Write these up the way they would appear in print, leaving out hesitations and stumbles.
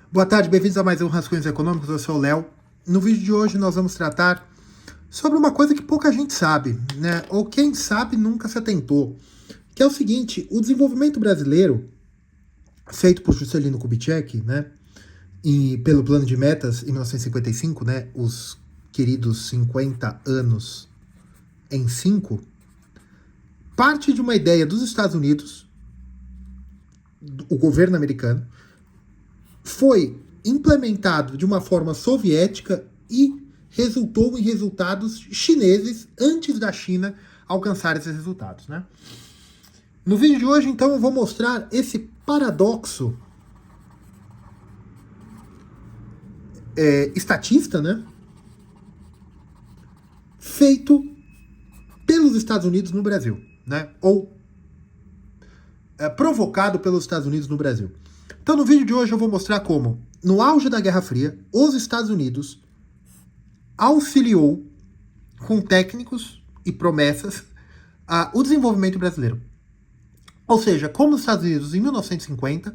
Boa tarde, bem-vindos a mais um Rascunhos Econômicos, eu sou o Léo. No vídeo de hoje nós vamos tratar sobre uma coisa que pouca gente sabe, né? Ou quem sabe nunca se atentou, que é o seguinte: o desenvolvimento brasileiro, feito por Juscelino Kubitschek, né? E pelo Plano de Metas em 1955, né? Os queridos 50 anos em 5, parte de uma ideia dos Estados Unidos, o governo americano, foi implementado de uma forma soviética e resultou em resultados chineses antes da China alcançar esses resultados, né? No vídeo de hoje, então, eu vou mostrar esse paradoxo estatista, né? Feito pelos Estados Unidos no Brasil, né? Ou provocado pelos Estados Unidos no Brasil. Então, no vídeo de hoje eu vou mostrar como, no auge da Guerra Fria, os Estados Unidos auxiliou com técnicos e promessas o desenvolvimento brasileiro. Ou seja, como os Estados Unidos em 1950,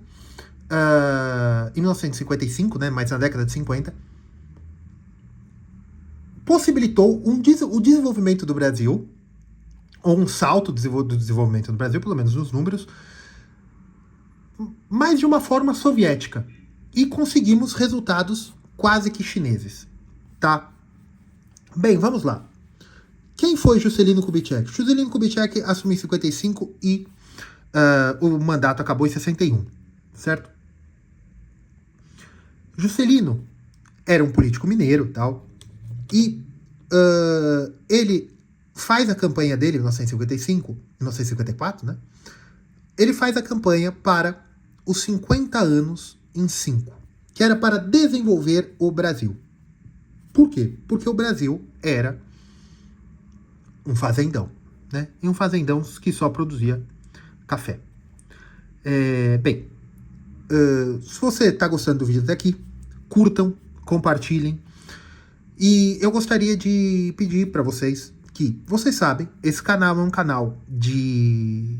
em 1955, né, mas na década de 50, possibilitou o desenvolvimento do Brasil, ou um salto do desenvolvimento do Brasil, pelo menos nos números, mas de uma forma soviética. E conseguimos resultados quase que chineses, tá? Bem, vamos lá. Quem foi Juscelino Kubitschek? Juscelino Kubitschek assumiu em 55 e o mandato acabou em 61, certo? Juscelino era um político mineiro, tal, e ele faz a campanha dele em 1955, 1954, né? Ele faz a campanha para os 50 anos em 5, que era para desenvolver o Brasil. Por quê? Porque o Brasil era um fazendão, né? E um fazendão que só produzia café. Bem, se você está gostando do vídeo até aqui, curtam, compartilhem. E eu gostaria de pedir para vocês que, vocês sabem, esse canal é um canal de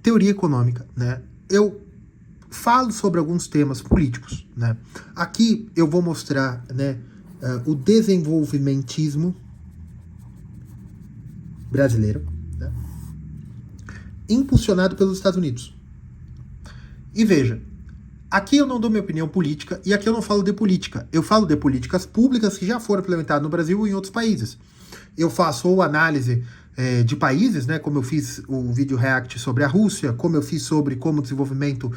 teoria econômica, né? Eu falo sobre alguns temas políticos, né? Aqui eu vou mostrar, né, o desenvolvimentismo brasileiro, né, impulsionado pelos Estados Unidos. E veja, aqui eu não dou minha opinião política e aqui eu não falo de política. Eu falo de políticas públicas que já foram implementadas no Brasil e em outros países. Eu faço ou análise de países, né, como eu fiz o vídeo react sobre a Rússia, como eu fiz sobre como o desenvolvimento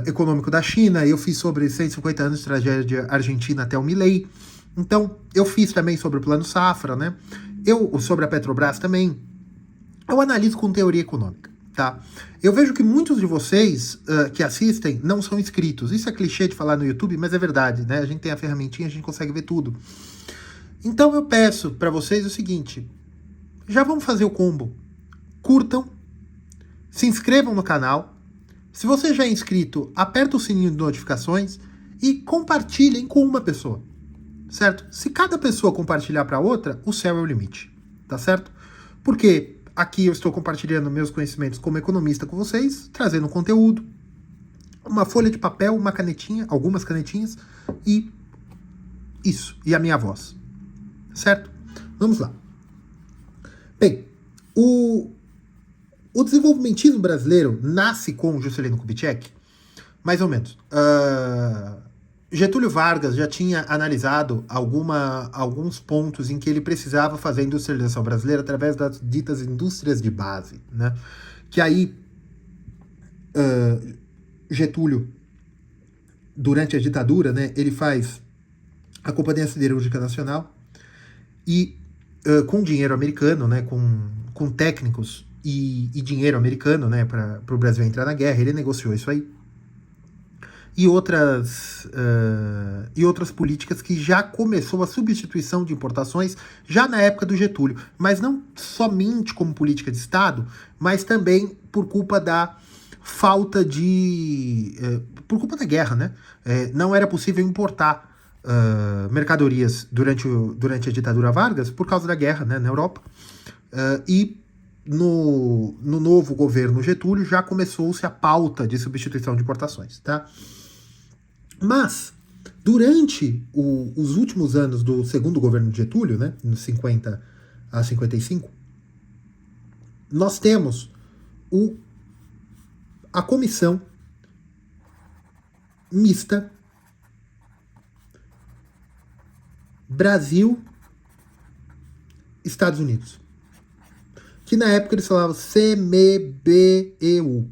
econômico da China, eu fiz sobre 150 anos de tragédia argentina até o Milei. Então, eu fiz também sobre o Plano Safra, né? Sobre a Petrobras também. Eu analiso com teoria econômica, tá? Eu vejo que muitos de vocês que assistem não são inscritos. Isso é clichê de falar no YouTube, mas é verdade, né? A gente tem a ferramentinha, a gente consegue ver tudo. Então, eu peço para vocês o seguinte: já vamos fazer o combo. Curtam, se inscrevam no canal. Se você já é inscrito, aperta o sininho de notificações e compartilhem com uma pessoa, certo? Se cada pessoa compartilhar para outra, o céu é o limite, tá certo? Porque aqui eu estou compartilhando meus conhecimentos como economista com vocês, trazendo conteúdo, uma folha de papel, uma canetinha, algumas canetinhas e isso, e a minha voz, certo? Vamos lá. Bem, o desenvolvimentismo brasileiro nasce com Juscelino Kubitschek, mais ou menos. Getúlio Vargas já tinha analisado alguns pontos em que ele precisava fazer a industrialização brasileira através das ditas indústrias de base, né? Que aí Getúlio, durante a ditadura, né, ele faz a Companhia Siderúrgica Nacional e com dinheiro americano, né, com técnicos e dinheiro americano, né, para o Brasil entrar na guerra, ele negociou isso aí. E outras políticas que já começou a substituição de importações já na época do Getúlio, mas não somente como política de Estado, mas também por culpa da falta de... por culpa da guerra, né? Não era possível importar mercadorias durante a ditadura Vargas por causa da guerra, né, na Europa. E no novo governo Getúlio já começou-se a pauta de substituição de importações, tá? Mas, durante os últimos anos do segundo governo de Getúlio, né, nos 50 a 55, nós temos a comissão mista Brasil-Estados Unidos, que na época eles falavam CMBEU,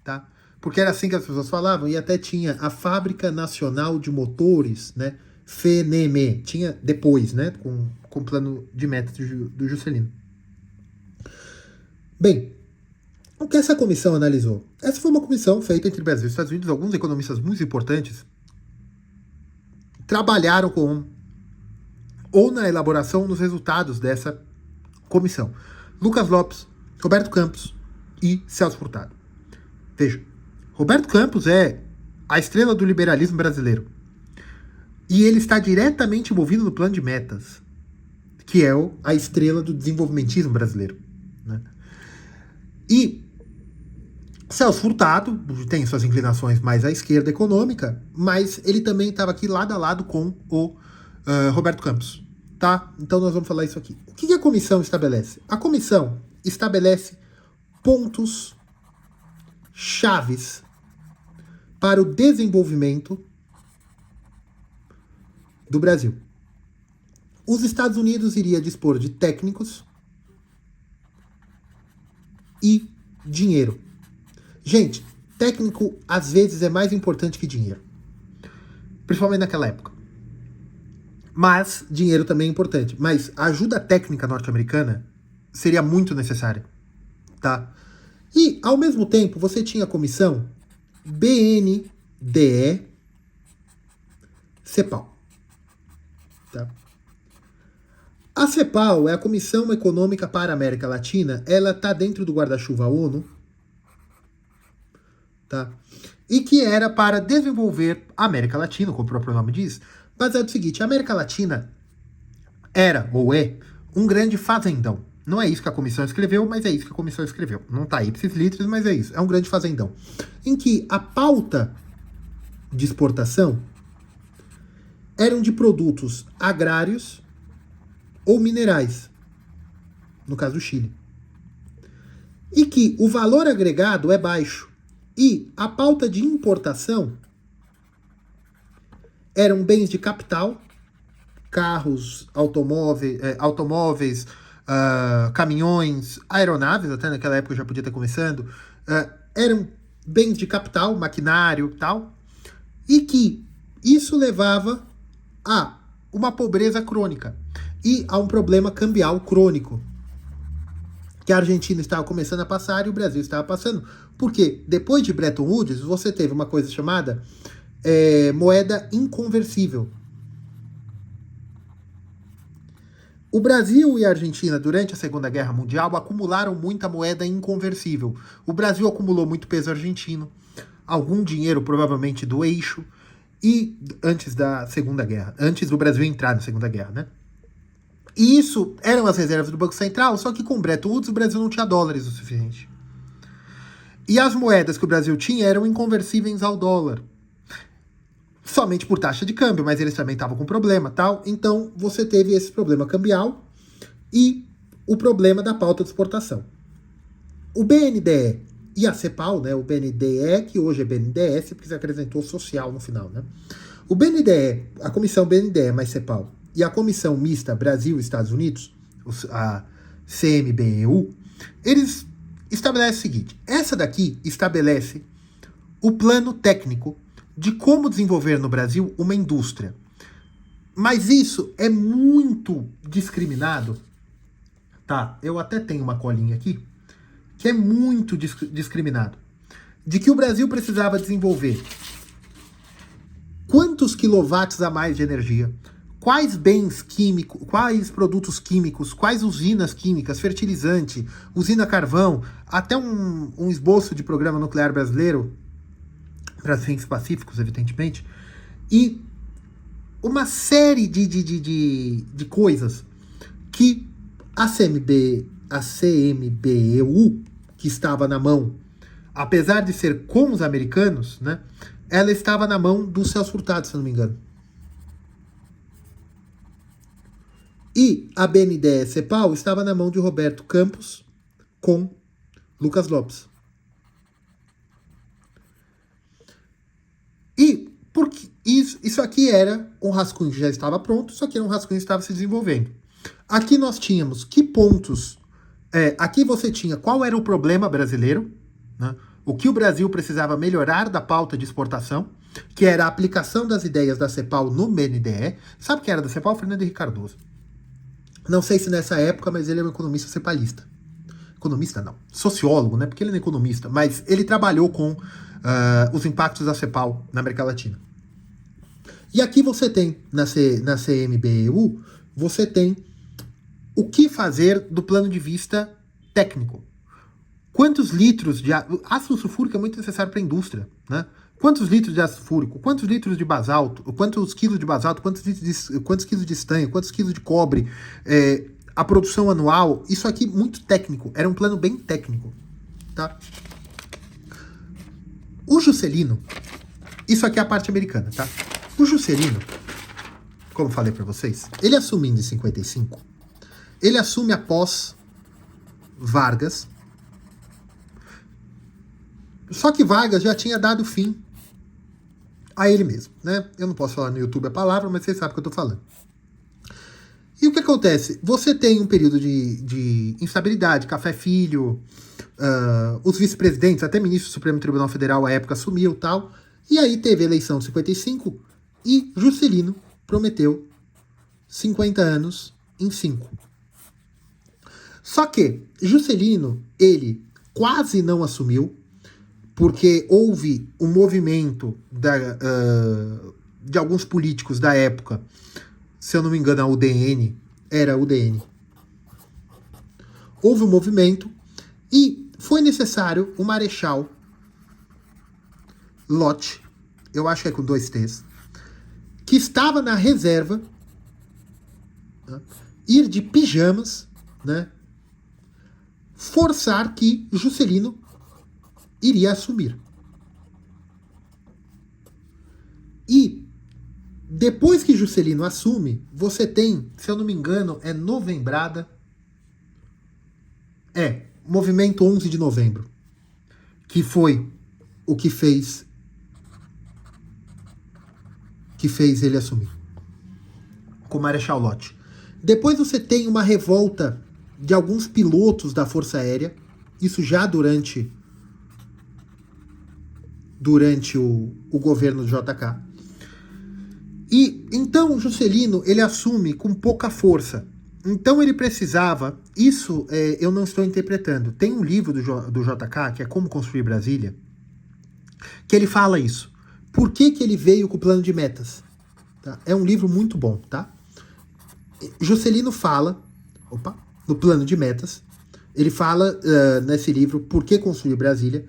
tá? Porque era assim que as pessoas falavam, e até tinha a Fábrica Nacional de Motores, né? FNM, tinha depois, né? Com o plano de metas do Juscelino. Bem, o que essa comissão analisou? Essa foi uma comissão feita entre Brasil e Estados Unidos. Alguns economistas muito importantes trabalharam com ou na elaboração nos resultados dessa comissão. Lucas Lopes, Roberto Campos e Celso Furtado. Veja, Roberto Campos é a estrela do liberalismo brasileiro. E ele está diretamente envolvido no plano de metas, que é a estrela do desenvolvimentismo brasileiro, né? E Celso Furtado tem suas inclinações mais à esquerda econômica, mas ele também estava aqui lado a lado com o Roberto Campos, tá? Então nós vamos falar isso aqui. O que a comissão estabelece? A comissão estabelece pontos chaves para o desenvolvimento do Brasil. Os Estados Unidos iria dispor de técnicos e dinheiro. Gente, técnico às vezes é mais importante que dinheiro, principalmente naquela época. Mas dinheiro também é importante. Mas a ajuda técnica norte-americana seria muito necessária, tá? E, ao mesmo tempo, você tinha a comissão BNDE-CEPAL. Tá? A CEPAL é a Comissão Econômica para a América Latina. Ela está dentro do guarda-chuva ONU, tá? E que era para desenvolver a América Latina, como o próprio nome diz, baseado no seguinte: a América Latina era, ou é, um grande fazendão. Não é isso que a comissão escreveu, mas é isso que a comissão escreveu. Não está ipsis literis, mas é isso. É um grande fazendão. Em que a pauta de exportação eram de produtos agrários ou minerais, no caso do Chile. E que o valor agregado é baixo. E a pauta de importação eram bens de capital, carros, automóveis, caminhões, aeronaves, até naquela época já podia estar começando, eram bens de capital, maquinário e tal, e que isso levava a uma pobreza crônica e a um problema cambial crônico, que a Argentina estava começando a passar e o Brasil estava passando. Porque depois de Bretton Woods, você teve uma coisa chamada moeda inconversível. O Brasil e a Argentina, durante a Segunda Guerra Mundial, acumularam muita moeda inconversível. O Brasil acumulou muito peso argentino, algum dinheiro provavelmente do eixo, e antes da Segunda Guerra, antes do Brasil entrar na Segunda Guerra, né? E isso eram as reservas do Banco Central, só que com Bretton Woods o Brasil não tinha dólares o suficiente. E as moedas que o Brasil tinha eram inconversíveis ao dólar. Somente por taxa de câmbio, mas eles também estavam com problema, tal. Então você teve esse problema cambial e o problema da pauta de exportação. O BNDE e a CEPAL, né, o BNDE, que hoje é BNDES, porque se acrescentou social no final, né? O BNDE, a comissão BNDE mais CEPAL e a comissão mista Brasil-Estados Unidos, a CMBEU, eles estabelecem o seguinte: essa daqui estabelece o plano técnico de como desenvolver no Brasil uma indústria. Mas isso é muito discriminado, tá? Eu até tenho uma colinha aqui, que é muito discriminado. De que o Brasil precisava desenvolver quantos quilowatts a mais de energia, quais bens químicos, quais produtos químicos, quais usinas químicas, fertilizante, usina carvão, até um esboço de programa nuclear brasileiro, para fins pacíficos, evidentemente, e uma série de coisas que a CMBEU, que estava na mão, apesar de ser com os americanos, né, ela estava na mão do Celso Furtado, se eu não me engano. E a BNDES-CEPAL estava na mão de Roberto Campos com Lucas Lopes. E porque isso aqui era um rascunho que já estava pronto, isso aqui era um rascunho que estava se desenvolvendo. Aqui nós tínhamos que pontos. Aqui você tinha qual era o problema brasileiro, né? O que o Brasil precisava melhorar da pauta de exportação, que era a aplicação das ideias da CEPAL no BNDE. Sabe quem era da CEPAL? Fernando Henrique Cardoso. Não sei se nessa época, mas ele é um economista cepalista. Economista não, sociólogo, né? Porque ele não é economista, mas ele trabalhou com os impactos da CEPAL na América Latina. E aqui você tem, na CMBEU, você tem o que fazer do plano de vista técnico. Quantos litros de ácido sulfúrico é muito necessário para a indústria, né? Quantos litros de ácido sulfúrico, quantos litros de basalto, quantos quilos de basalto, quantos quilos de estanho, quantos quilos de cobre, a produção anual, isso aqui muito técnico, era um plano bem técnico, tá? O Juscelino, isso aqui é a parte americana, tá? O Juscelino, como falei para vocês, ele assumindo em 55, ele assume após Vargas, só que Vargas já tinha dado fim a ele mesmo, né? Eu não posso falar no YouTube a palavra, mas vocês sabem o que eu tô falando. E o que acontece? Você tem um período de instabilidade, Café Filho, os vice-presidentes, até ministro do Supremo Tribunal Federal à época assumiu e tal, e aí teve a eleição de 55 e Juscelino prometeu 50 anos em 5. Só que Juscelino, ele quase não assumiu, porque houve um movimento de alguns políticos da época, se eu não me engano a UDN, era a UDN. Houve um movimento e foi necessário o Marechal Lott, eu acho que é com 2 T's, que estava na reserva, né, ir de pijamas, né, forçar que Juscelino iria assumir. E depois que Juscelino assume, você tem, se eu não me engano, é novembrada. Movimento 11 de novembro. Que foi o que fez ele assumir. Com o Marechal Lott. Depois você tem uma revolta de alguns pilotos da Força Aérea. Isso já durante o governo do JK. E então o Juscelino, ele assume com pouca força. Então ele precisava, isso eu não estou interpretando, tem um livro do JK, que é Como Construir Brasília, que ele fala isso. Por que ele veio com o plano de metas? Tá? É um livro muito bom, tá? Juscelino fala, no plano de metas, ele fala nesse livro, Por que Construir Brasília,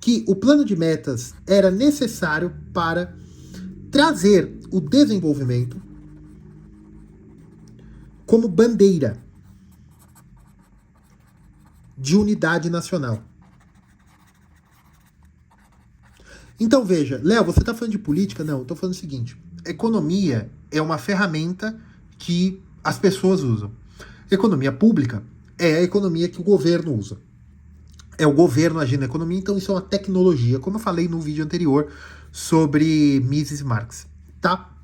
que o plano de metas era necessário para trazer o desenvolvimento como bandeira de unidade nacional. Então veja, Léo, você está falando de política? Não, eu estou falando o seguinte, economia é uma ferramenta que as pessoas usam. Economia pública é a economia que o governo usa. É o governo agindo na economia, então isso é uma tecnologia, como eu falei no vídeo anterior sobre Mises e Marx, tá?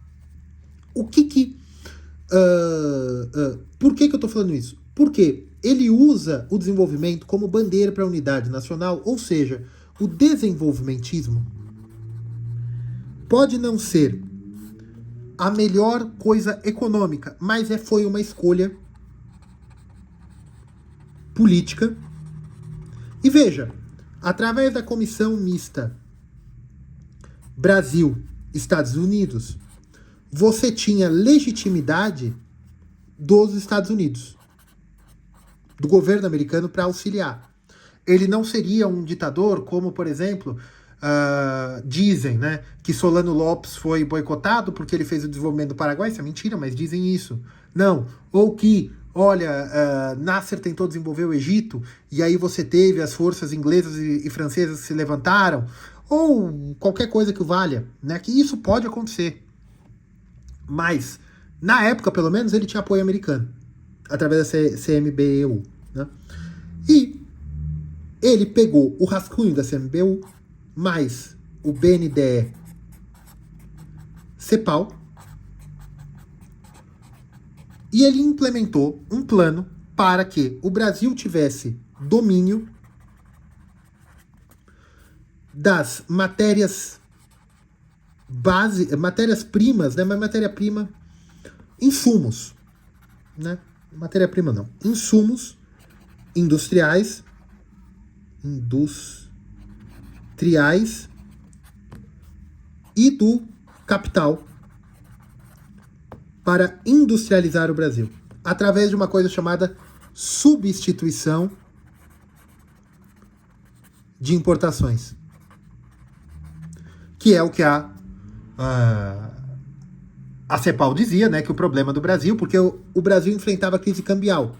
Por que eu tô falando isso? Porque ele usa o desenvolvimento como bandeira para a unidade nacional, ou seja, o desenvolvimentismo pode não ser a melhor coisa econômica, mas foi uma escolha política. E veja, através da comissão mista Brasil-Estados Unidos, você tinha legitimidade dos Estados Unidos, do governo americano, para auxiliar. Ele não seria um ditador como, por exemplo, dizem, né, que Solano Lopes foi boicotado porque ele fez o desenvolvimento do Paraguai. Isso é mentira, mas dizem isso. Não. Ou que, olha, Nasser tentou desenvolver o Egito e aí você teve as forças inglesas e francesas que se levantaram. ou qualquer coisa que o valha, né? Que isso pode acontecer. Mas, na época, pelo menos, ele tinha apoio americano, através da CMBU, né? E ele pegou o rascunho da CMBU, mais o BNDE CEPAL, e ele implementou um plano para que o Brasil tivesse domínio das matérias matérias-primas, né? Mas matéria-prima, insumos, né? Matéria-prima não, insumos industriais e do capital para industrializar o Brasil, através de uma coisa chamada substituição de importações, que é o que a CEPAL dizia, né, que o problema do Brasil, porque o Brasil enfrentava a crise cambial.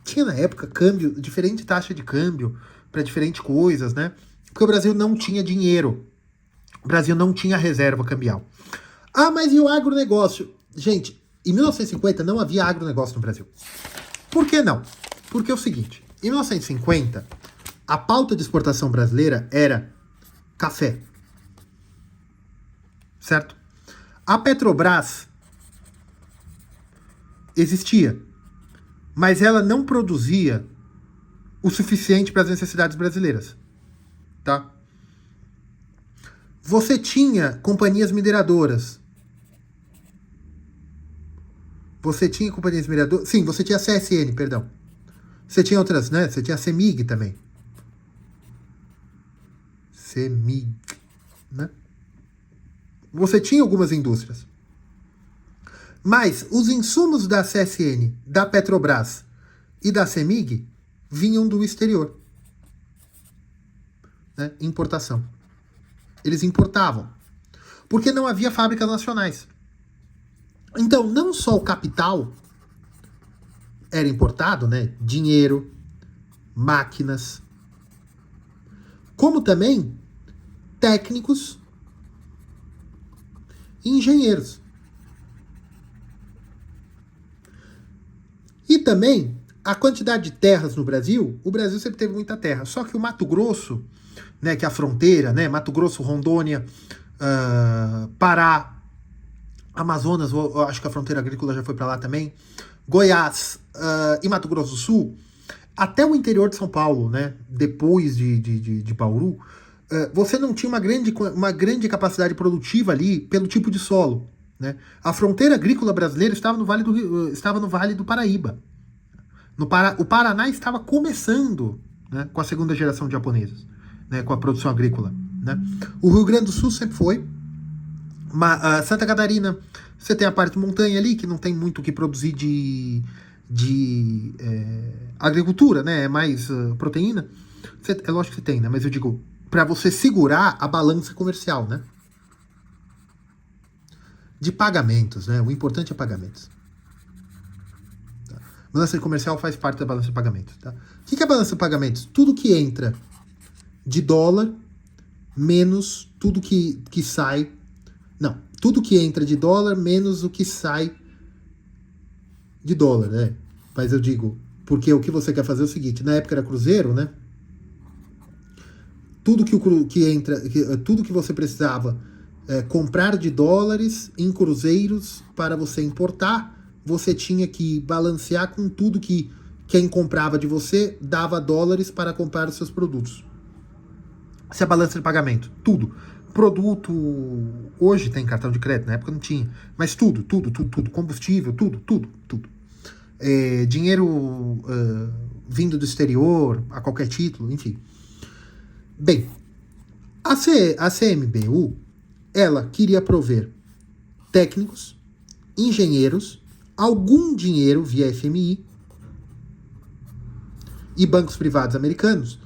Tinha na época câmbio, diferente taxa de câmbio para diferentes coisas, né? Porque o Brasil não tinha dinheiro. O Brasil não tinha reserva cambial. Ah, mas e o agronegócio? Gente, em 1950 não havia agronegócio no Brasil. Por que não? Porque é o seguinte, em 1950, a pauta de exportação brasileira era café. Certo? A Petrobras existia, mas ela não produzia o suficiente para as necessidades brasileiras. Tá? Você tinha companhias mineradoras. Sim, você tinha a CSN, perdão. Você tinha outras, né? Você tinha a CEMIG também. CEMIG, né? Você tinha algumas indústrias. Mas os insumos da CSN, da Petrobras e da CEMIG vinham do exterior. Né? Importação. Eles importavam. Porque não havia fábricas nacionais. Então, não só o capital era importado, né? Dinheiro, máquinas, como também técnicos e engenheiros. E também a quantidade de terras no Brasil, o Brasil sempre teve muita terra, só que o Mato Grosso, né, que é a fronteira, né, Mato Grosso, Rondônia, Pará, Amazonas, eu acho que a fronteira agrícola já foi para lá também, Goiás e Mato Grosso do Sul, até o interior de São Paulo, né, depois de Bauru, você não tinha uma grande capacidade produtiva ali pelo tipo de solo. Né? A fronteira agrícola brasileira estava no Vale do Paraíba. O Paraná estava começando, né, com a segunda geração de japoneses, né, com a produção agrícola. Né? O Rio Grande do Sul sempre foi. Santa Catarina, você tem a parte de montanha ali, que não tem muito o que produzir de agricultura, né? É mais proteína. É lógico que tem, né? Mas eu digo, para você segurar a balança comercial, né? De pagamentos, né? O importante é pagamentos. Tá? Balança comercial faz parte da balança de pagamentos. Tá? O que é a balança de pagamentos? Tudo que entra de dólar menos tudo que sai. Não, tudo que entra de dólar menos o que sai de dólar, né? Mas eu digo, porque o que você quer fazer é o seguinte, na época era cruzeiro, né? Tudo tudo que você precisava comprar de dólares em cruzeiros para você importar, você tinha que balancear com tudo que quem comprava de você dava dólares para comprar os seus produtos. Essa é a balança de pagamento, tudo. Produto, hoje tem cartão de crédito, na época não tinha, mas tudo, combustível, tudo. Dinheiro vindo do exterior, a qualquer título, enfim. Bem, a CMBU, ela queria prover técnicos, engenheiros, algum dinheiro via FMI e bancos privados americanos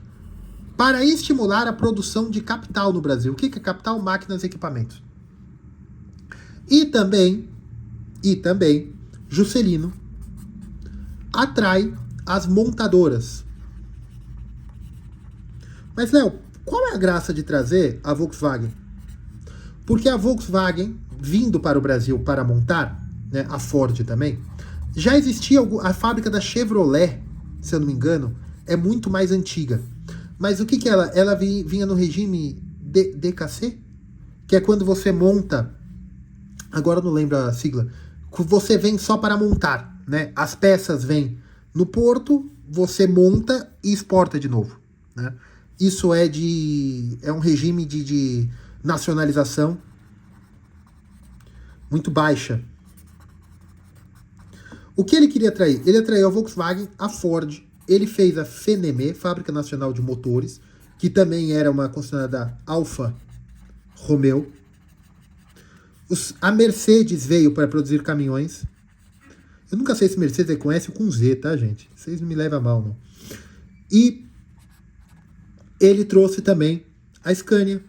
para estimular a produção de capital no Brasil. O que é capital? Máquinas e equipamentos. E também, Juscelino atrai as montadoras. Mas, Léo, Qual é a graça de trazer a Volkswagen? Porque a Volkswagen, vindo para o Brasil para montar, né, a Ford também, já existia a fábrica da Chevrolet, se eu não me engano, é muito mais antiga. Mas o que ela? Ela vinha no regime DKC, que é quando você monta, agora eu não lembro a sigla, você vem só para montar, né? As peças vêm no porto, você monta e exporta de novo, né? Isso é um regime de nacionalização muito baixa. O que ele queria atrair? Ele atraiu a Volkswagen, a Ford, ele fez a FNM, Fábrica Nacional de Motores, que também era uma concessionária Alfa Romeo. A Mercedes veio para produzir caminhões. Eu nunca sei se Mercedes é com S ou com Z, tá, gente? Vocês não me levam a mal, não. E ele trouxe também a Scania.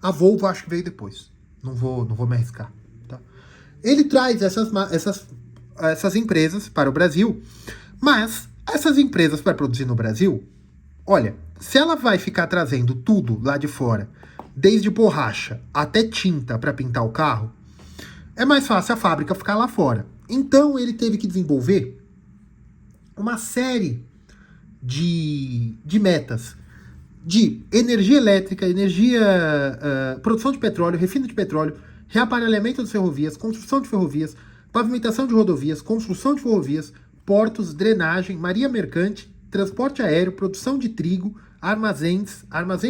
A Volvo acho que veio depois. Não vou me arriscar. Tá? Ele traz essas empresas para o Brasil, mas essas empresas para produzir no Brasil, olha, se ela vai ficar trazendo tudo lá de fora, desde borracha até tinta para pintar o carro, é mais fácil a fábrica ficar lá fora. Então ele teve que desenvolver uma série de metas de energia elétrica, produção de petróleo, refino de petróleo, reaparelhamento das ferrovias, construção de ferrovias, pavimentação de rodovias, construção de ferrovias, portos, drenagem, marinha mercante, transporte aéreo, produção de trigo, armazéns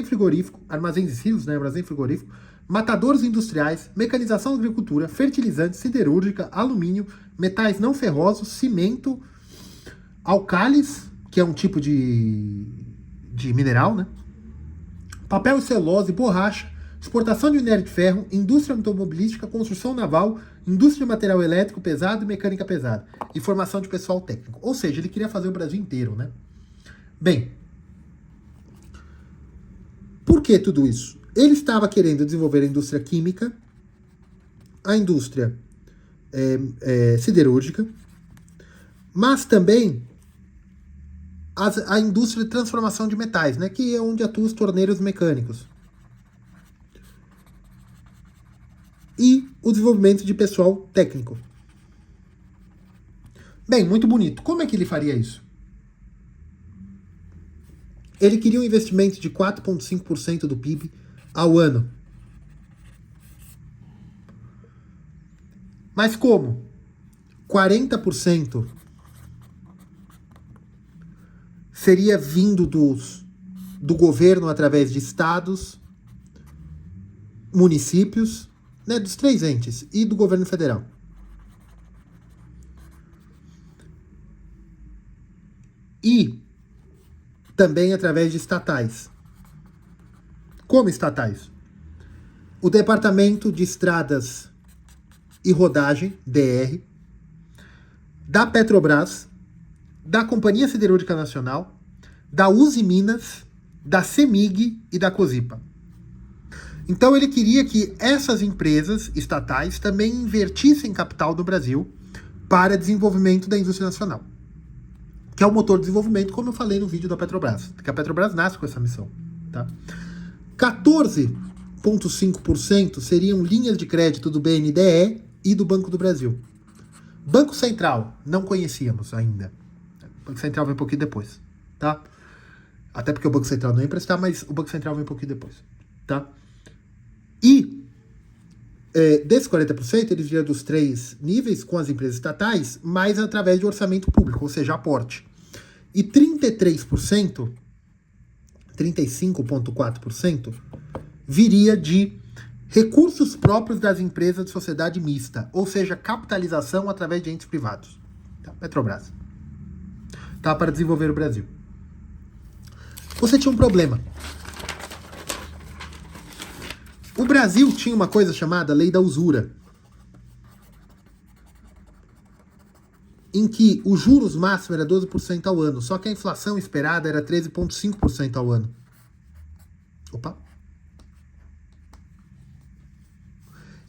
frigorífico, armazéns e silos, né, armazém frigorífico, matadouros industriais, mecanização da agricultura, fertilizantes, siderúrgica, alumínio, metais não ferrosos, cimento, álcalis, que é um tipo de mineral, né? Papel e celulose, borracha, exportação de minério de ferro, indústria automobilística, construção naval, indústria de material elétrico pesado e mecânica pesada, e formação de pessoal técnico. Ou seja, ele queria fazer o Brasil inteiro, né? Bem, por que tudo isso? Ele estava querendo desenvolver a indústria química, a indústria siderúrgica, mas também a indústria de transformação de metais, né, que é onde atuam os torneiros mecânicos. E o desenvolvimento de pessoal técnico. Bem, muito bonito. Como é que ele faria isso? Ele queria um investimento de 4,5% do PIB ao ano. Mas como? 40% seria vindo do governo através de estados, municípios, né, dos 3 entes, e do governo federal. E também através de estatais. Como estatais? O Departamento de Estradas e Rodagem, DR, da Petrobras, da Companhia Siderúrgica Nacional, da Uzi Minas, da CEMIG e da Cosipa. Então ele queria que essas empresas estatais também invertissem capital do Brasil para desenvolvimento da indústria nacional, que é o motor de desenvolvimento, como eu falei no vídeo da Petrobras, que a Petrobras nasce com essa missão. Tá? 14,5% seriam linhas de crédito do BNDE e do Banco do Brasil. Banco Central, não conhecíamos ainda. O Banco Central vem um pouquinho depois, tá? Até porque o Banco Central não ia emprestar, mas o Banco Central vem um pouquinho depois, tá? E desses 40%, eles viriam dos 3 níveis com as empresas estatais, mas através de orçamento público, ou seja, aporte. E 33%, 35,4%, viria de recursos próprios das empresas de sociedade mista, ou seja, capitalização através de entes privados. Tá? Petrobras. Tá, para desenvolver o Brasil. Você tinha um problema. O Brasil tinha uma coisa chamada Lei da Usura, em que os juros máximos era 12% ao ano, só que a inflação esperada era 13,5% ao ano. Opa!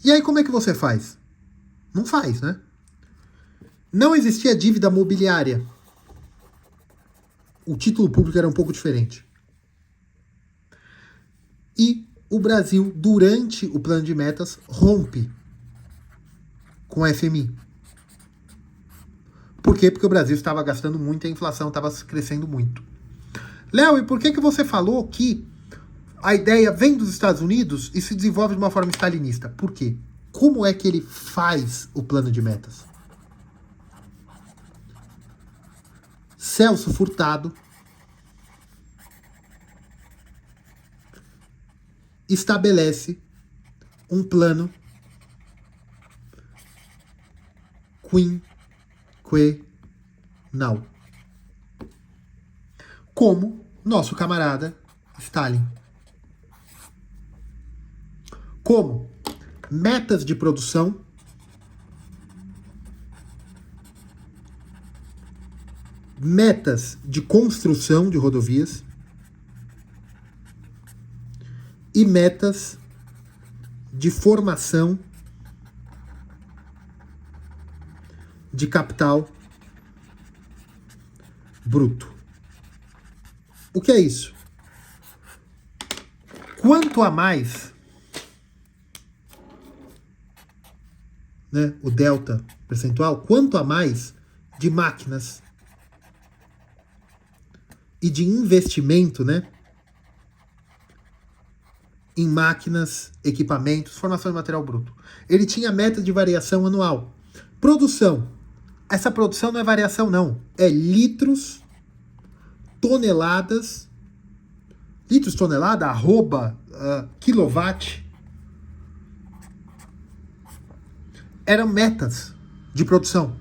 E aí como é que você faz? Não faz, né? Não existia dívida mobiliária. O título público era um pouco diferente. E o Brasil, durante o plano de metas, rompe com a FMI. Por quê? Porque o Brasil estava gastando muito e a inflação estava crescendo muito. Léo, e por que você falou que a ideia vem dos Estados Unidos e se desenvolve de uma forma stalinista? Por quê? Como é que ele faz o plano de metas? Celso Furtado estabelece um plano quinquenal, como nosso camarada Stalin. Como metas de produção, metas de construção de rodovias e metas de formação de capital bruto. O que é isso? Quanto a mais, né, o delta percentual, quanto a mais de máquinas e de investimento, né, em máquinas, equipamentos, formação de material bruto. Ele tinha meta de variação anual. Produção. Essa produção não é variação, não. É litros, toneladas, tonelada, arroba, quilowatt. Eram metas de produção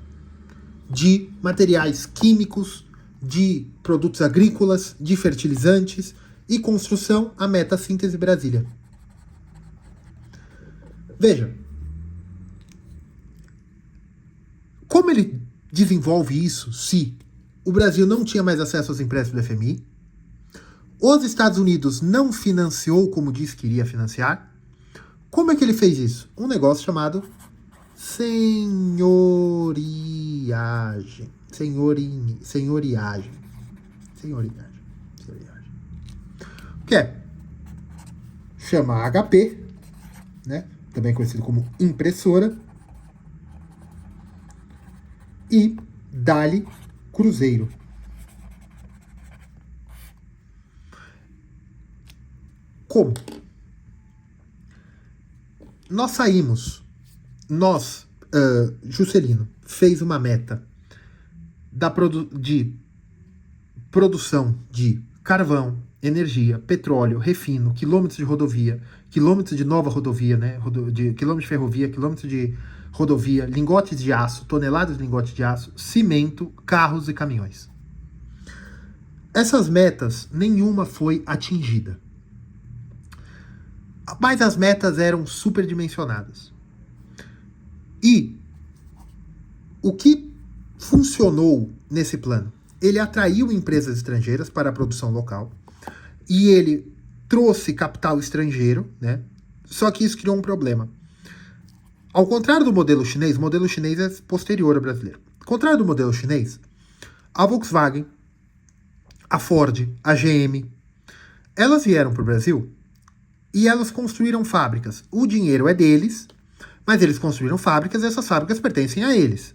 de materiais químicos, de produtos agrícolas, de fertilizantes e construção, a meta síntese Brasília. Veja, como ele desenvolve isso se o Brasil não tinha mais acesso aos empréstimos do FMI, os Estados Unidos não financiou como disse que iria financiar, como é que ele fez isso? Um negócio chamado senhoriagem. Senhoriagem. O que é? Chama HP, né? Também conhecido como impressora, e dá-lhe cruzeiro. Como? Juscelino fez uma meta de produção de carvão, energia, petróleo, refino, quilômetros de rodovia, quilômetros de nova rodovia, né? Quilômetros de ferrovia, quilômetros de rodovia, lingotes de aço, toneladas de lingotes de aço, cimento, carros e caminhões. Essas metas, nenhuma foi atingida. Mas as metas eram superdimensionadas. E o que funcionou nesse plano? Ele atraiu empresas estrangeiras para a produção local e ele trouxe capital estrangeiro, né? Só que isso criou um problema. Ao contrário do modelo chinês, o modelo chinês é posterior ao brasileiro. Ao contrário do modelo chinês, a Volkswagen, a Ford, a GM, elas vieram para o Brasil e elas construíram fábricas. O dinheiro é deles, mas eles construíram fábricas e essas fábricas pertencem a eles.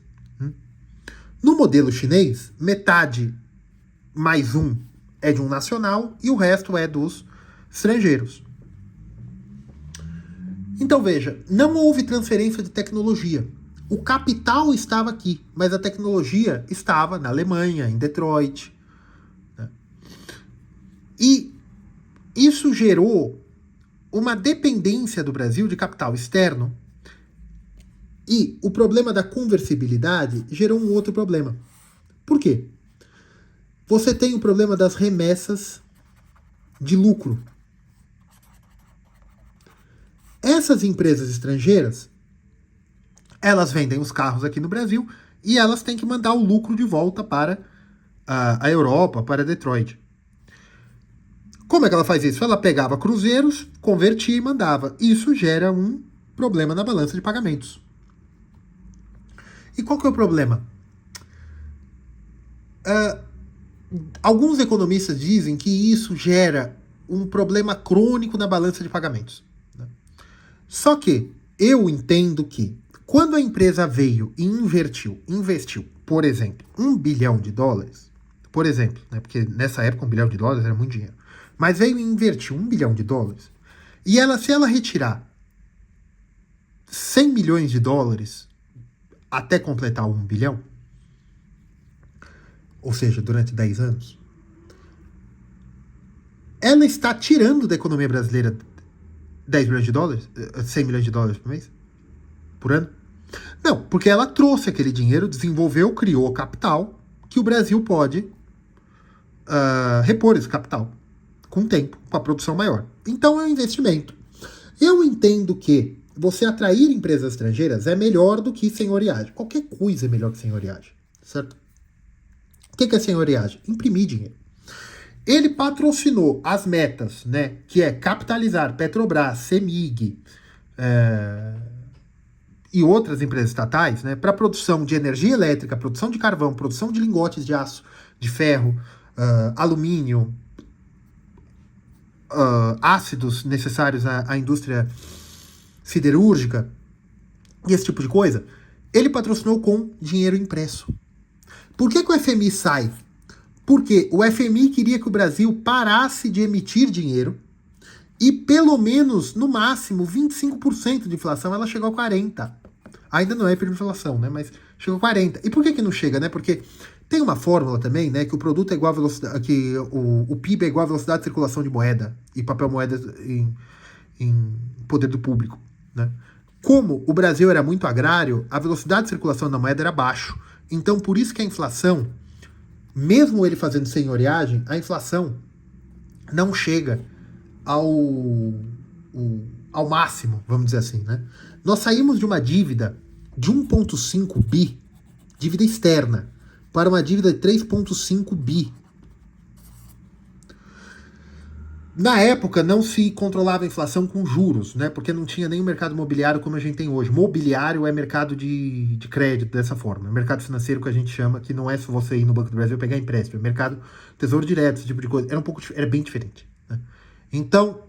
No modelo chinês, metade mais um é de um nacional e o resto é dos estrangeiros. Então veja, não houve transferência de tecnologia. O capital estava aqui, mas a tecnologia estava na Alemanha, em Detroit. Né? E isso gerou uma dependência do Brasil de capital externo. E o problema da conversibilidade gerou um outro problema. Por quê? Você tem o problema das remessas de lucro. Essas empresas estrangeiras, elas vendem os carros aqui no Brasil e elas têm que mandar o lucro de volta para a Europa, para Detroit. Como é que ela faz isso? Ela pegava cruzeiros, convertia e mandava. Isso gera um problema na balança de pagamentos. E qual que é o problema? Alguns economistas dizem que isso gera um problema crônico na balança de pagamentos. Né? Só que eu entendo que quando a empresa veio e investiu, por exemplo, $1 bilhão, por exemplo, né, porque nessa época $1 bilhão era muito dinheiro, mas veio e investiu $1 bilhão, e se ela retirar $100 milhões até completar $1 bilhão, ou seja, durante 10 anos, ela está tirando da economia brasileira $10 milhões, $100 milhões por mês? Por ano? Não, porque ela trouxe aquele dinheiro, desenvolveu, criou capital, que o Brasil pode repor esse capital com o tempo, com a produção maior. Então é um investimento. Eu entendo que você atrair empresas estrangeiras é melhor do que senhoriagem. Qualquer coisa é melhor que senhoriagem, certo? O que é senhoriagem? Imprimir dinheiro. Ele patrocinou as metas, né, que é capitalizar Petrobras, CEMIG e outras empresas estatais, né, para produção de energia elétrica, produção de carvão, produção de lingotes de aço, de ferro, alumínio, ácidos necessários à indústria siderúrgica e esse tipo de coisa. Ele patrocinou com dinheiro impresso. Por que o FMI sai? Porque o FMI queria que o Brasil parasse de emitir dinheiro e pelo menos, no máximo, 25% de inflação. Ela chegou a 40%. Ainda não é hiperinflação, né? Mas chegou a 40%. E por que não chega, né? Porque tem uma fórmula também, né? Que o produto é igual a velocidade, que o PIB é igual a velocidade de circulação de moeda e papel moeda em poder do público, né? Como o Brasil era muito agrário, a velocidade de circulação da moeda era baixo. Então, por isso que a inflação, mesmo ele fazendo senhoriagem, a inflação não chega ao máximo, vamos dizer assim, né? Nós saímos de uma dívida de 1,5 bi, dívida externa, para uma dívida de 3,5 bi. Na época, não se controlava a inflação com juros, né? Porque não tinha nem o mercado imobiliário como a gente tem hoje. Mobiliário é mercado de crédito dessa forma. É mercado financeiro que a gente chama, que não é só você ir no Banco do Brasil pegar empréstimo. É mercado tesouro direto, esse tipo de coisa. Era bem diferente, né? Então,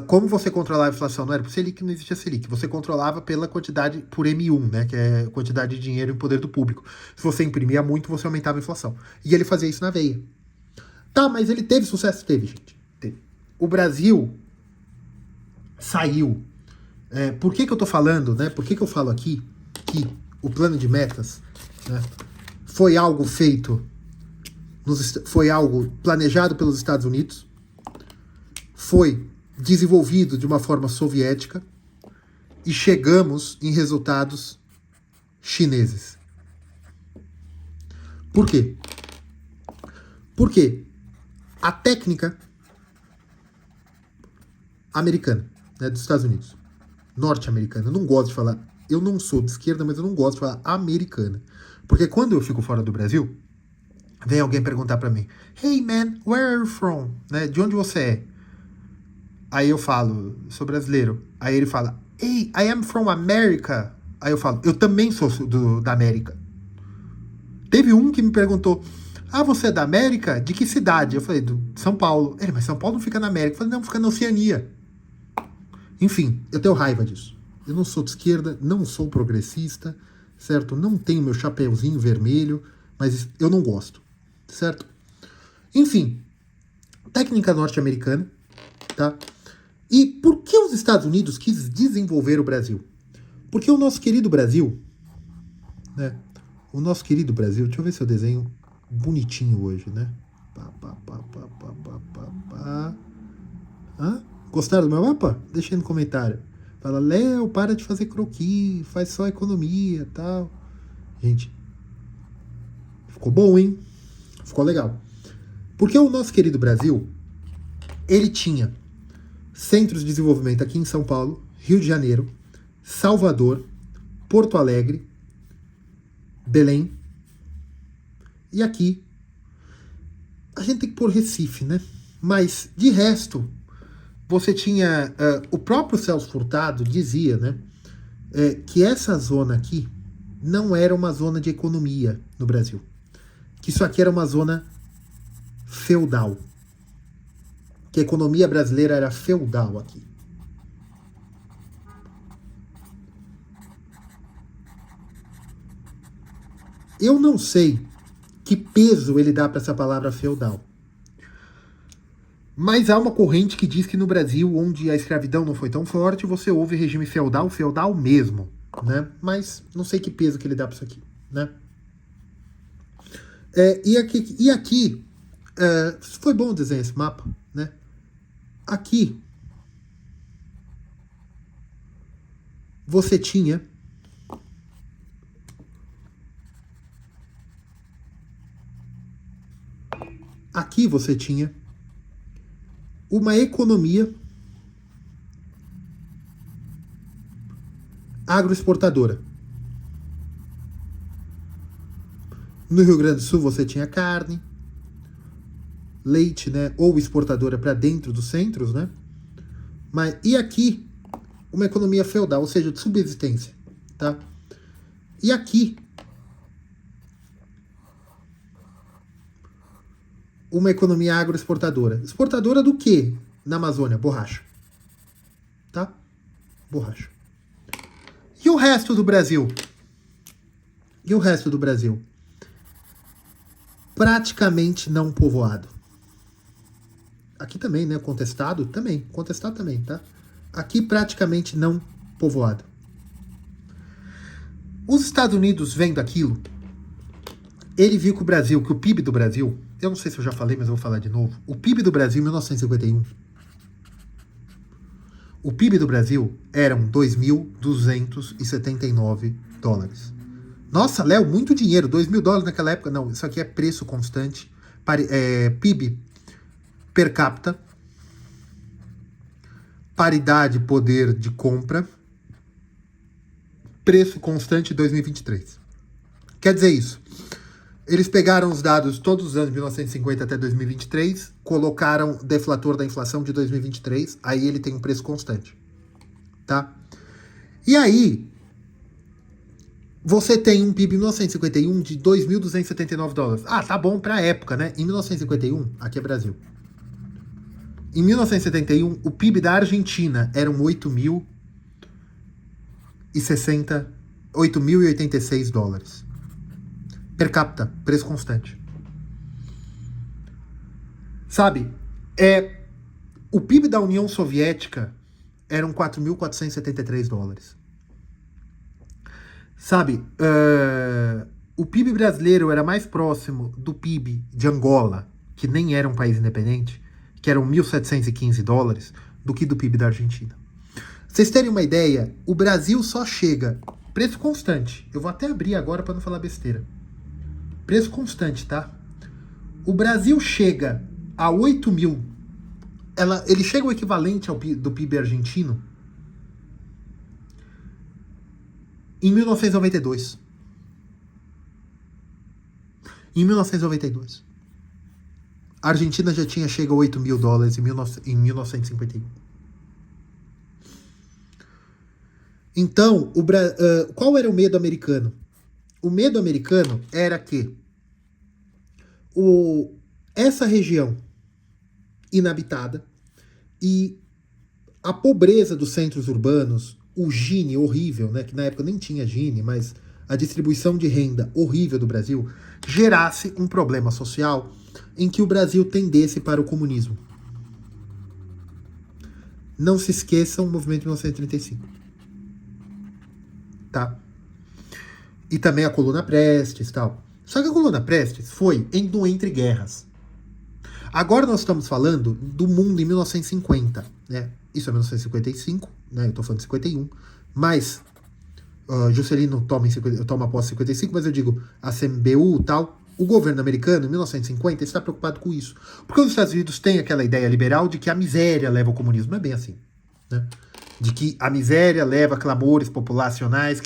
como você controlava a inflação? Não era por Selic, não existia Selic. Você controlava pela quantidade, por M1, né? Que é quantidade de dinheiro em poder do público. Se você imprimia muito, você aumentava a inflação. E ele fazia isso na veia. Tá, mas ele teve sucesso? Teve, gente. Teve. O Brasil saiu. Por que eu tô falando, né? Por que eu falo aqui que o plano de metas, né, foi algo feito, foi algo planejado pelos Estados Unidos, foi desenvolvido de uma forma soviética e chegamos em resultados chineses. Por quê? Porque a técnica americana, né, dos Estados Unidos, norte-americana, eu não gosto de falar, eu não sou de esquerda, mas eu não gosto de falar americana, porque quando eu fico fora do Brasil, vem alguém perguntar pra mim, hey man, where are you from? Né, de onde você é? Aí eu falo, sou brasileiro. Aí ele fala, hey, I am from America. Aí eu falo, eu também sou da América. Teve um que me perguntou, você é da América? De que cidade? Eu falei, do São Paulo. Ele, mas São Paulo não fica na América. Eu falei, não, fica na Oceania. Enfim, eu tenho raiva disso. Eu não sou de esquerda, não sou progressista, certo? Não tenho meu chapéuzinho vermelho, mas eu não gosto, certo? Enfim, técnica norte-americana, tá? E por que os Estados Unidos quis desenvolver o Brasil? Porque o nosso querido Brasil, né? O nosso querido Brasil, deixa eu ver se eu desenho bonitinho hoje, né? Gostaram do meu mapa? Deixa aí no comentário. Fala, Léo, para de fazer croquis, faz só economia e tal. Gente, ficou bom, hein? Ficou legal. Porque o nosso querido Brasil, ele tinha centros de desenvolvimento aqui em São Paulo, Rio de Janeiro, Salvador, Porto Alegre, Belém. E aqui, a gente tem que pôr Recife, né? Mas, de resto, você tinha... o próprio Celso Furtado dizia, né? Que essa zona aqui não era uma zona de economia no Brasil. Que isso aqui era uma zona feudal. que a economia brasileira era feudal aqui. Eu não sei que peso ele dá para essa palavra feudal. Mas há uma corrente que diz que no Brasil, onde a escravidão não foi tão forte, você ouve regime feudal, feudal mesmo, né? Mas não sei que peso que ele dá para isso aqui, né? E aqui foi bom desenhar esse mapa, né? Aqui você tinha uma economia agroexportadora. No Rio Grande do Sul você tinha carne, leite, né, ou exportadora para dentro dos centros, né? E aqui uma economia feudal, ou seja, de subsistência, tá? E aqui uma economia agroexportadora. Exportadora do quê na Amazônia? Borracha. Tá? Borracha. E o resto do Brasil? Praticamente não povoado. Aqui também, né? Contestado também, tá? Aqui praticamente não povoado. Os Estados Unidos vendo aquilo, ele viu que o PIB do Brasil, eu não sei se eu já falei, mas eu vou falar de novo. O PIB do Brasil em 1951, o PIB do Brasil eram 2.279 dólares. Nossa, Léo, muito dinheiro, 2.000 dólares naquela época. Não, isso aqui é preço constante, PIB per capita, paridade poder de compra, preço constante 2023. Quer dizer isso, eles pegaram os dados todos os anos de 1950 até 2023, colocaram o deflator da inflação de 2023, aí ele tem um preço constante, tá? E aí, você tem um PIB em 1951 de 2.279 dólares. Ah, tá bom pra época, né? Em 1951, aqui é Brasil. Em 1971, o PIB da Argentina eram 8.086 dólares. Per capita, preço constante. Sabe, o PIB da União Soviética eram 4.473 dólares. Sabe, o PIB brasileiro era mais próximo do PIB de Angola, que nem era um país independente, que eram 1.715 dólares, do que do PIB da Argentina. Vocês terem uma ideia, o Brasil só chega... Preço constante. Eu vou até abrir agora para não falar besteira. Preço constante, tá? O Brasil chega a 8 mil. Ele chega ao equivalente do PIB argentino em 1992. Em 1992. A Argentina já tinha chegado a 8 mil dólares em 1951. Então, qual era o medo americano? O medo americano era que essa região inabitada e a pobreza dos centros urbanos, o Gini horrível, né, que na época nem tinha Gini, mas a distribuição de renda horrível do Brasil, gerasse um problema social em que o Brasil tendesse para o comunismo. Não se esqueçam o movimento de 1935. Tá? E também a Coluna Prestes e tal. Só que a Coluna Prestes foi entre guerras. Agora nós estamos falando do mundo em 1950, né? Isso é 1955, né? Eu tô falando de 51, mas Juscelino toma posse em 55, mas eu digo a CMBU e tal. O governo americano, em 1950, está preocupado com isso. Porque os Estados Unidos têm aquela ideia liberal de que a miséria leva ao comunismo. Não é bem assim, né? De que a miséria leva a clamores populacionais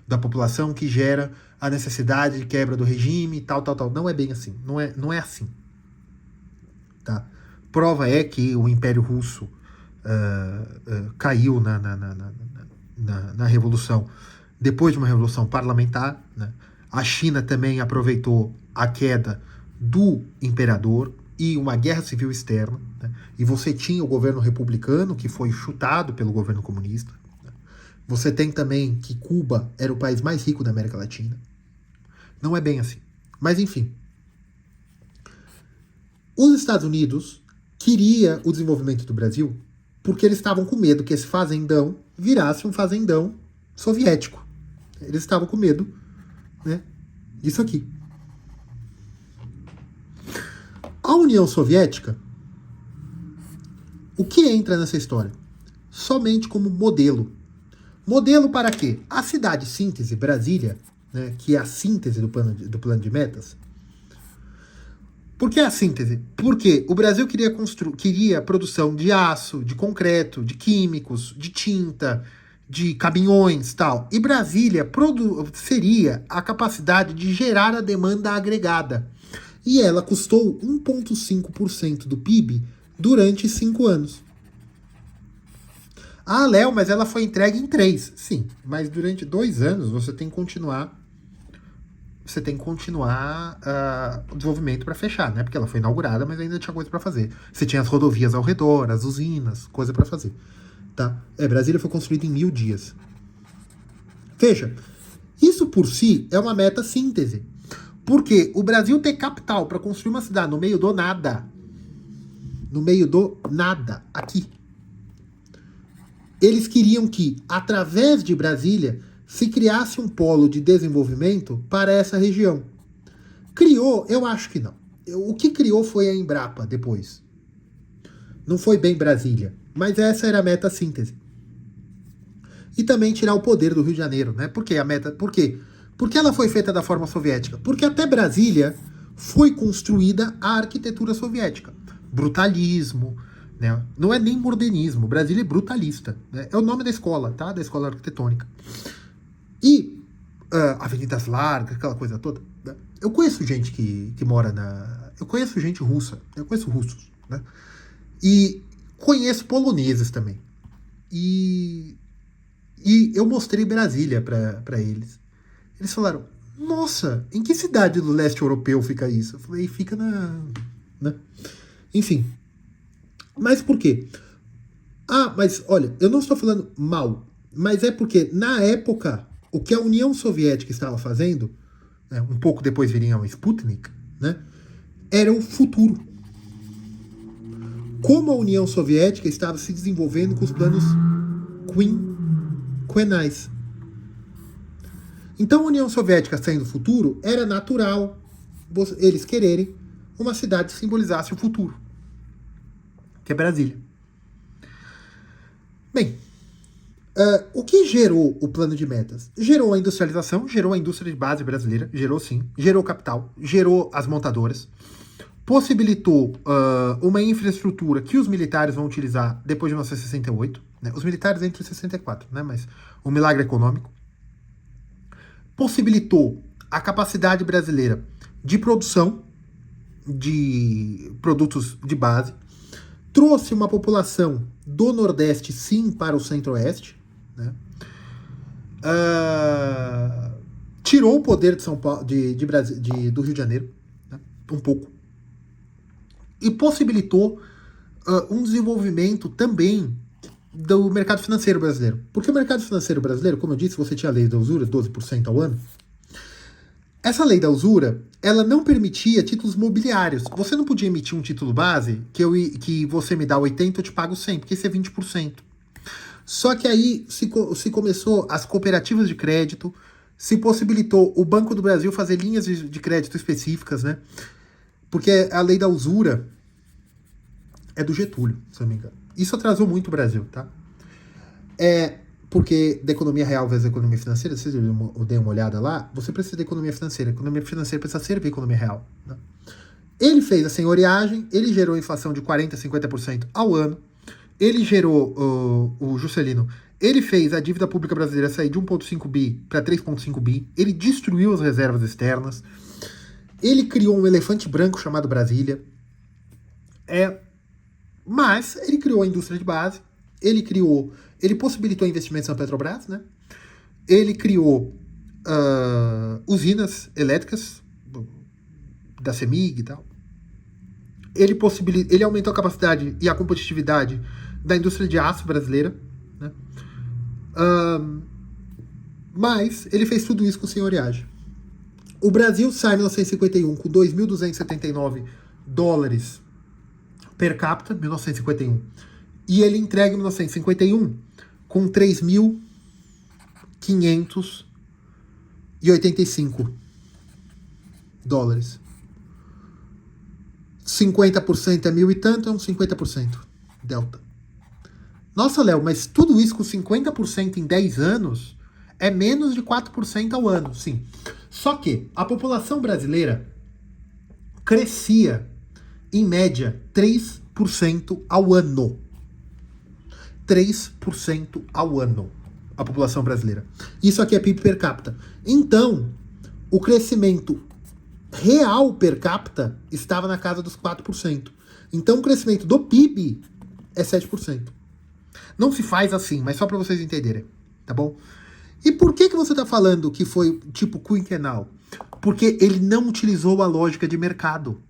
da população que gera a necessidade de quebra do regime, tal. Não é bem assim. Não é assim. Tá? Prova é que o Império Russo caiu na Revolução, depois de uma revolução parlamentar, né? A China também aproveitou a queda do imperador, e uma guerra civil externa, né? E você tinha o governo republicano, que foi chutado pelo governo comunista. Né? Você tem também que Cuba era o país mais rico da América Latina. Não é bem assim. Mas enfim. Os Estados Unidos queria o desenvolvimento do Brasil porque eles estavam com medo que esse fazendão virasse um fazendão soviético. Eles estavam com medo, né, disso aqui. A União Soviética, o que entra nessa história? Somente como modelo. Modelo para quê? A cidade síntese, Brasília, né, que é a síntese do plano de metas. Por que a síntese? Porque o Brasil queria produção de aço, de concreto, de químicos, de tinta, de caminhões e tal. E Brasília seria a capacidade de gerar a demanda agregada. E ela custou 1,5% do PIB durante 5 anos. Ah, Léo, mas ela foi entregue em 3. Sim, mas durante 2 anos você tem que continuar o desenvolvimento para fechar, né? Porque ela foi inaugurada, mas ainda tinha coisa para fazer. Você tinha as rodovias ao redor, as usinas, coisa para fazer, tá? Brasília foi construída em 1000 dias. Veja, isso por si é uma meta síntese. Porque o Brasil ter capital para construir uma cidade no meio do nada, aqui, eles queriam que, através de Brasília, se criasse um polo de desenvolvimento para essa região. Criou? Eu acho que não. O que criou foi a Embrapa depois. Não foi bem Brasília, mas essa era a meta síntese. E também tirar o poder do Rio de Janeiro, né? Por quê? Porque ela foi feita da forma soviética? Porque até Brasília foi construída a arquitetura soviética. Brutalismo, né? Não é nem modernismo, Brasília é brutalista. Né? É o nome da escola, tá? Da escola arquitetônica. E avenidas largas, aquela coisa toda. Né? Eu conheço gente que mora na... Eu conheço gente russa, eu conheço russos, né? E conheço poloneses também. E eu mostrei Brasília para eles. Eles falaram, nossa, em que cidade do leste europeu fica isso? Eu falei, fica na... Né? Enfim. Mas por quê? Ah, mas olha, eu não estou falando mal, mas é porque, na época, o que a União Soviética estava fazendo, né, um pouco depois viria o Sputnik, né, era o futuro. Como a União Soviética estava se desenvolvendo com os planos quinquenais. Então, a União Soviética sendo o futuro, era natural eles quererem uma cidade que simbolizasse o futuro, que é Brasília. Bem, o que gerou o plano de metas? Gerou a industrialização, gerou a indústria de base brasileira, gerou sim, gerou capital, gerou as montadoras, possibilitou uma infraestrutura que os militares vão utilizar depois de 1968, né? Os militares entre 64, né? Mas o milagre econômico. Possibilitou a capacidade brasileira de produção de produtos de base, trouxe uma população do Nordeste, sim, para o Centro-Oeste, né? Tirou o poder de São Paulo, do Rio de Janeiro, né? Um pouco, e possibilitou um desenvolvimento também do mercado financeiro brasileiro. Porque o mercado financeiro brasileiro, como eu disse, você tinha a lei da usura, 12% ao ano. Essa lei da usura, ela não permitia títulos mobiliários. Você não podia emitir um título base que você me dá 80, eu te pago 100, porque isso é 20%. Só que aí se começou as cooperativas de crédito, se possibilitou o Banco do Brasil fazer linhas de crédito específicas, né? Porque a lei da usura é do Getúlio, se eu não me engano. Isso atrasou muito o Brasil, tá? Porque da economia real versus economia financeira, se vocês derem uma olhada lá, você precisa da economia financeira. A economia financeira precisa servir a economia real. Né? Ele fez a senhoriagem, ele gerou inflação de 40%, 50% ao ano, ele gerou, o Juscelino, ele fez a dívida pública brasileira sair de 1,5 bi para 3,5 bi, ele destruiu as reservas externas, ele criou um elefante branco chamado Brasília, mas ele criou a indústria de base, ele possibilitou investimentos na Petrobras, né? Ele criou usinas elétricas da CEMIG e tal. ele aumentou a capacidade e a competitividade da indústria de aço brasileira, né? Mas ele fez tudo isso com senhoriagem. O Brasil sai em 1951 com 2.279 dólares per capita, 1951. E ele entrega em 1951 com 3.585 dólares. 50% é mil e tanto, é uns 50% delta. Nossa, Léo, mas tudo isso com 50% em 10 anos é menos de 4% ao ano, sim. Só que a população brasileira crescia, em média, 3% ao ano. 3% ao ano, a população brasileira. Isso aqui é PIB per capita. Então, o crescimento real per capita estava na casa dos 4%. Então, o crescimento do PIB é 7%. Não se faz assim, mas só para vocês entenderem, tá bom? E por que você está falando que foi tipo quinquenal? Porque ele não utilizou a lógica de mercado.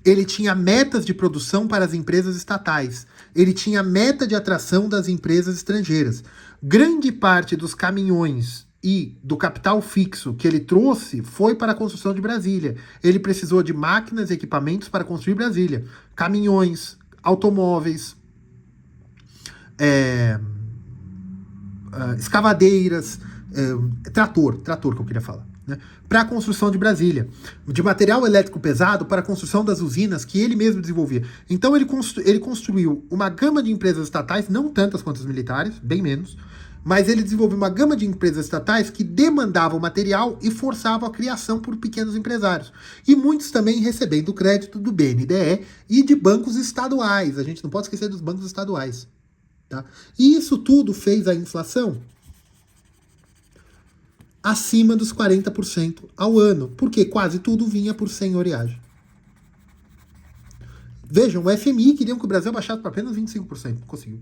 Ele tinha metas de produção para as empresas estatais. Ele tinha meta de atração das empresas estrangeiras. Grande parte dos caminhões e do capital fixo que ele trouxe foi para a construção de Brasília. Ele precisou de máquinas e equipamentos para construir Brasília. Caminhões, automóveis, escavadeiras, trator que eu queria falar, né? Para a construção de Brasília, de material elétrico pesado para a construção das usinas que ele mesmo desenvolvia. Então ele construiu uma gama de empresas estatais, não tantas quanto as militares, bem menos, mas ele desenvolveu uma gama de empresas estatais que demandavam material e forçavam a criação por pequenos empresários. E muitos também recebendo crédito do BNDE e de bancos estaduais. A gente não pode esquecer dos bancos estaduais. Tá? E isso tudo fez a inflação acima dos 40% ao ano, porque quase tudo vinha por senhoriagem. Vejam, o FMI queriam que o Brasil baixasse para apenas 25%, conseguiu.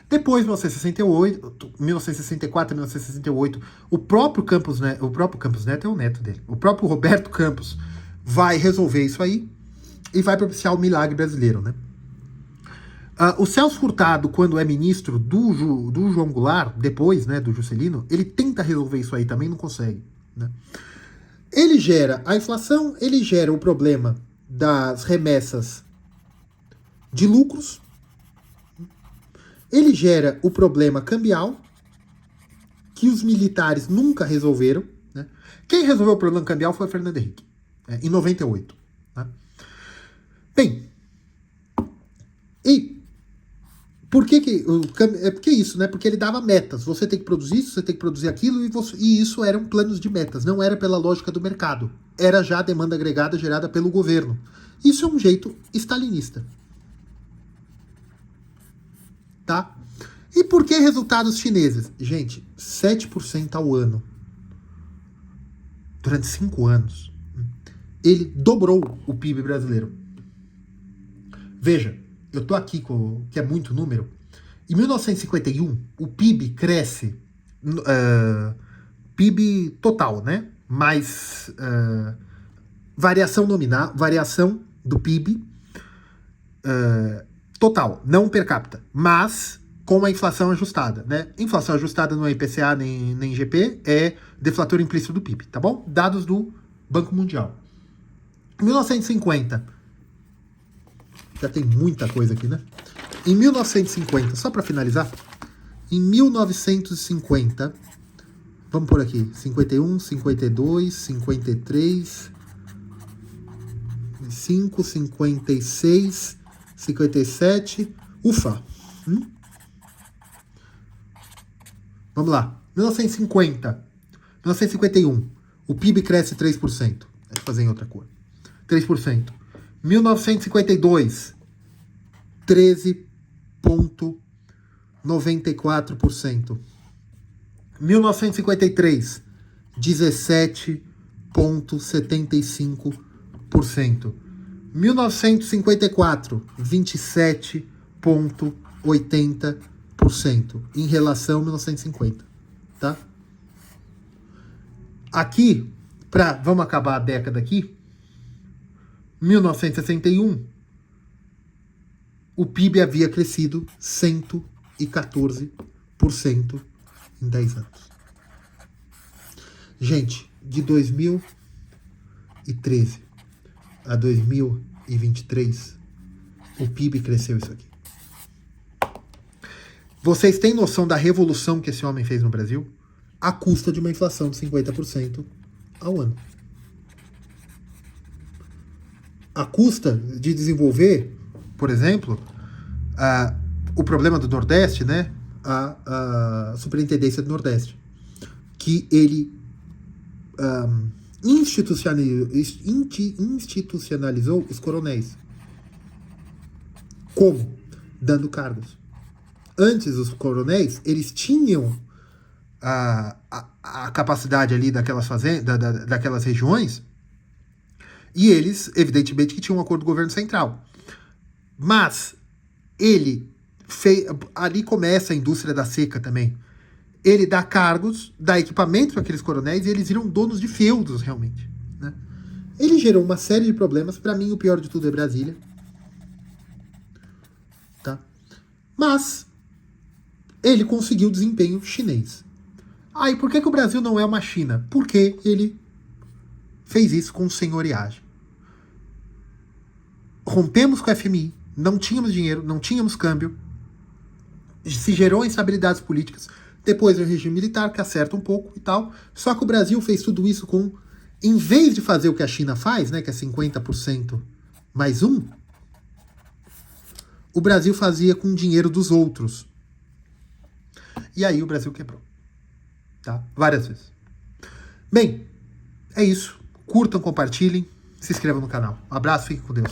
Depois, 1964, 1968, o próprio Campos Neto é o neto dele, o próprio Roberto Campos vai resolver isso aí e vai propiciar o milagre brasileiro, né? O Celso Furtado, quando é ministro do João Goulart, depois, né, do Juscelino, ele tenta resolver isso aí, também não consegue, né? Ele gera a inflação, ele gera o problema das remessas de lucros, ele gera o problema cambial, que os militares nunca resolveram, né? Quem resolveu o problema cambial foi o Fernando Henrique, em 98. Né? Bem, e por que é porque isso, né? Porque ele dava metas. Você tem que produzir isso, você tem que produzir aquilo, e isso eram planos de metas, não era pela lógica do mercado. Era já a demanda agregada gerada pelo governo. Isso é um jeito stalinista. Tá? E por que resultados chineses? Gente, 7% ao ano. Durante 5 anos. Ele dobrou o PIB brasileiro. Veja, eu tô aqui que é muito número. Em 1951, o PIB cresce, PIB total, né? Mais variação nominal, variação do PIB total, não per capita, mas com a inflação ajustada, né? Inflação ajustada não é IPCA nem IGP, é deflator implícito do PIB, tá bom? Dados do Banco Mundial. Em 1950, já tem muita coisa aqui, né? Em 1950, só para finalizar, em 1950, vamos por aqui, 51, 52, 53, 55, 56, 57, ufa. Vamos lá, 1951, o PIB cresce 3%. Deixa eu fazer em outra cor. 3%. 1952, 13,94%. 1953, 17,75%. 1954, 27,80% em relação a 1950, tá? Aqui, vamos acabar a década aqui, 1961, o PIB havia crescido 114% em 10 anos. Gente, de 2013 a 2023, o PIB cresceu isso aqui. Vocês têm noção da revolução que esse homem fez no Brasil? À custa de uma inflação de 50% ao ano. À custa de desenvolver, por exemplo, o problema do Nordeste, né? A Superintendência do Nordeste, que ele institucionalizou os coronéis. Como? Dando cargos. Antes, os coronéis, eles tinham a capacidade ali daquelas fazendas, daquelas regiões, e eles, evidentemente, que tinham um acordo do governo central. Mas ele fez. Ali começa a indústria da seca também. Ele dá cargos, dá equipamento para aqueles coronéis e eles viram donos de feudos, realmente. Né? Ele gerou uma série de problemas. Para mim, o pior de tudo é Brasília. Tá? Mas ele conseguiu desempenho chinês. E por que o Brasil não é uma China? Porque ele fez isso com senhoriagem. Rompemos com a FMI, não tínhamos dinheiro, não tínhamos câmbio, se gerou instabilidades políticas, depois o regime militar, que acerta um pouco e tal, só que o Brasil fez tudo isso com, em vez de fazer o que a China faz, né, que é 50% mais um, o Brasil fazia com o dinheiro dos outros. E aí o Brasil quebrou. Tá? Várias vezes. Bem, é isso. Curtam, compartilhem, se inscrevam no canal. Um abraço, fiquem com Deus.